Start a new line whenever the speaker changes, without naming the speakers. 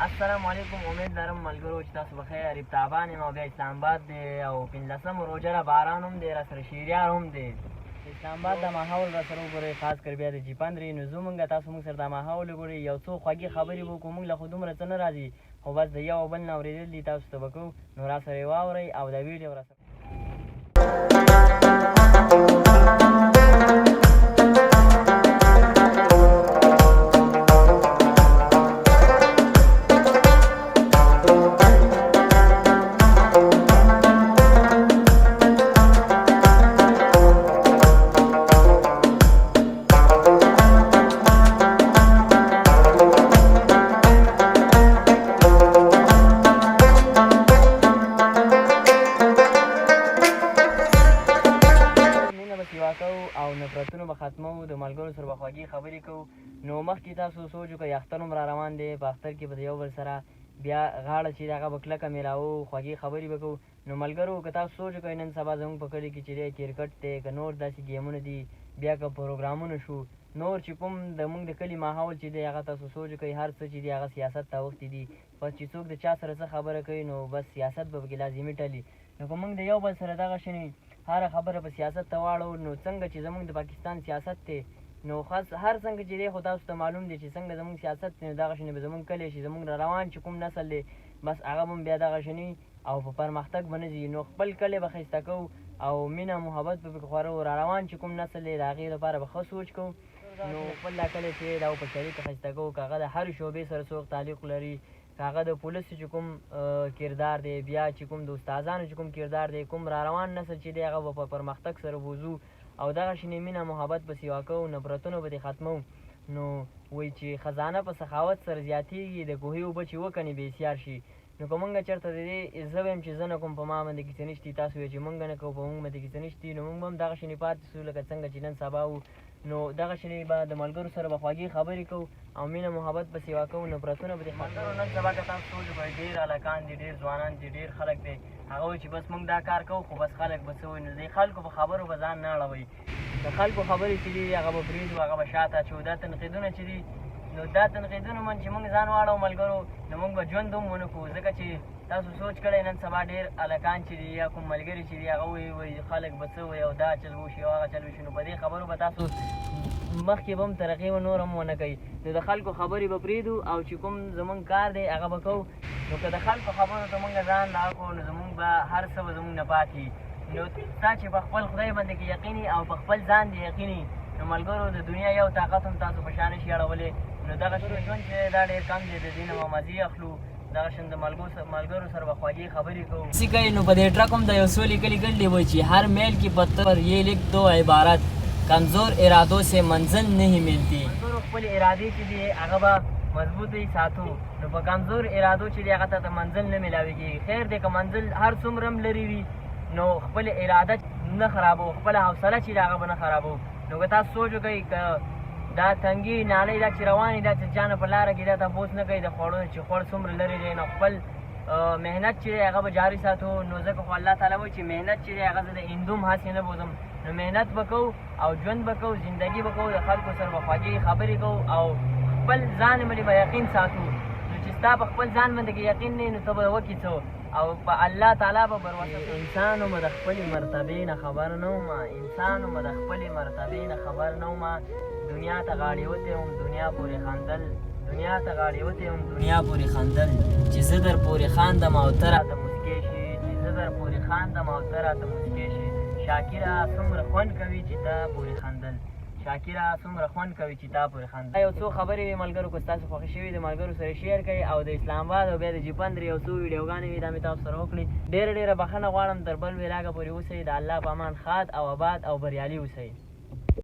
السلام علیکم. امید لرم ملګرو چې تاسو بخیر غریب تابان یم او بیا اسلام آباد دی او 15 روژه را باران هم دی راسره شیریار هم دی. اسلام آباد دا ماحول راسره وګورئ، خاص کر بیا د جیپندرې. نو زه مونږ تاسو مونږ سره دا ماحول وګورئ، یو څو خوږې خبرې به وکړو. مونږ له خو دومره څه نه راځي، خو بس د یو بل نه اورېدل دي تاسو ته به کوو. نو راسره یې واورئ او دا ویډیو راسره او نفرتونه به ختمو، د ملګرو سره به خوږې خبرې کوو. نو مخکې تاسو سوچ وکړئ اختر هم را روان دی، په اختر کې به د یو بل سره بیا غاړه چې هغه به کلکه میلاوو، خوږې خبرې به کوو. نو ملګرو که تاسو سوچ وکړئ نن سبا زموږ په کلي کې چې دی کرکټ دی که نور داسې ګیمونه دي، بیا که پروګرامونه شو، نور چې کوم د موږ د کلي ماحول چې دی هغه تاسو سوچ وکړئ هر څه چې دی هغه سیاست ته اوښتي دي. بس چې څوک د چا سره څه خبره کوي نو بس سیاست به پکې لازمي ټلي. نو که موږ د یو بل سره دغه شنې هره خبره په سیاست ته واړو، نو څنګه چې زموږ د پاکستان سیاست دی نو خاص هر څنګه چې دی خو تاسو ته معلوم دی چې څنګه زموږ سیاست دی، نو دغه شنې به زموږ کلی شي، زموږ را روان چې کوم نسل دی بس هغه به بیا دغه شنې او په پرمختګ به نه ځي. نو خپل کلی به ښایسته کوو او مینه محبت به پکې خورو. را روان چې کوم نسل دی د هغې لپاره به ښه سوچ کوو. نو خپل دا کلی چې دا په شریکه ښایسته کوو، که هغه د هرې شعبې سره څوک تعلق لري، که هغه د پولیسو چې کوم کردار دی، بیا چې کوم د استادانو چې کوم کردار دی، کوم را روان نسل چې دی هغه به په پرمختګ سره بوځو او دغه شنې مینه محبت به سیوا کوو، نفرتونه به دې ختمو. نو وایي چې خزانه په سخاوت سره زیاتېږي، د کوهي اوبه چې وکنې بېسیار شي. نو که مونږ چېرته د دې زه وایم چې زه نه کوم په ما باندې کیسه نشتي، تاسو وایئ چې مونږ نه کوو په مونږ باندې کیسه نشتي، نو مونږ به هم دغه شنې پاتې سو لکه څنګه چې نن سبا وو. نو دغه شنې به د ملګرو سره به خوږې خبرې کوو او مینه محبت به سیوا کوو، نفرتونه به دې ختمو. نن سبا که تاسو سوچ وکړئ ډېر هلکان دي، ډېر ځوانان دي، ډېر خلک دی هغه وایي چې بس مونږ دا کار کوو، خو بس خلک به څه وایي. نو د خلکو په خبرو به ځان نه اړوئ، د خلکو خبرې چې دي هغه به پرېږدو، هغه به شاته اچوو. دا تنقیدونه چې دي نو دا تنقیدونه من چې مونږ ځان واړو ملګرو، نو مونږ به ژوند هم ونه کړو، ځکه چې تاسو سوچ کړئ نن سبا ډېر هلکان چې دي یا کوم ملګري چې دي هغه وایي خلک به څه وایي او دا چل وشي او هغه چل وشي. نو په دې خبرو به تاسو مخکې به هم ترقي و نور هم ونه کوئ. نو د خلکو خبرې به پرېږدو او چې کوم زموږ کار دی هغه به کوو. نو که د خلکو خبرو ته مونږ ځان دغه کړو نو زموږ به هر څه به زموږ نه پاتې. نو تا چې په خپل خدای باندې کې یقیني او په خپل ځان دې یقیني، نو ملګرو د دنیا یو طاقت هم تاسو په شا نشي اړولی. نو دغه شان ژوند چې دا ډېر کم دی، د دې نه به مزې اخلو، دغه شان د ملګرو سره به خوږې خبرې کوو. سی کوي نو په دې ټرک هم د یو څو لیکلي ګڼلي وایي چې هر میل کی پتھر پر یہ لکھ دو عبارت کمزور ارادوں سے منزل نہیں ملتی. خپل ارادې چې دي هغه به مضبوطې ساتو. نو په کمزور ارادو چې دی هغه ته منزل نه میلاویږي. خیر دی که منزل هر څومره هم لرې وي نو خپل اراده نه خرابو، خپله حوصله چې دی هغه به نه خرابو. نو که تاسو سوچ وکئ که دا تنګي نالۍ دا چې روانې دا چې چانه په لاره کې دا تپوس نه کوي د خوړو چې خوړ څومره لرې دی، نو خپل محنت چې دی هغه به جاري ساتو. نو ځکه خو الله تعالی وایي چې محنت چې دی هغه زه د هندوم هسې نه بوځم. نو محنت به کوو او ژوند به کوو، زندګي به کوو، د خلکو سره به خوږې خبرې کوو او خپل ځان باندې به یقین ساتو. نو چې ستا په خپل ځان باندې کې یقین نه نو ته به وکړې څه او په الله تعالی به بروسه. انسان به د خپلې مرتبې نه خبر نه وم، انسان به د خپلې مرتبې نه خبر نه وم. دنیا ته غاړې وتی وم دنیا پورې خندل، دنیا ته غاړې وتی وم دنیا پورې خندل، چې زه در پورې خاندم او ته راته موسکې شي، چې زه در پورې خاندم او ته راته موسکې شي. شاکره څومره خوند کوي چې تا پورې خندل، شاکره څومره خوند کوي چې تا پورې خندل. یو څو خبرې وي ملګرو، که ستاسو خوښې شوي د ملګرو سره شیر کړئ او د اسلام آباد او بیا د جیپندرې یو څو ویډیوګانې وي دا مې تاسو سره وکړي. ډېره ډېره بخښنه غواړم، تر بل ولاګه پورې اوسئ. د الله په امان ښاد او آباد او بریالي اوسئ.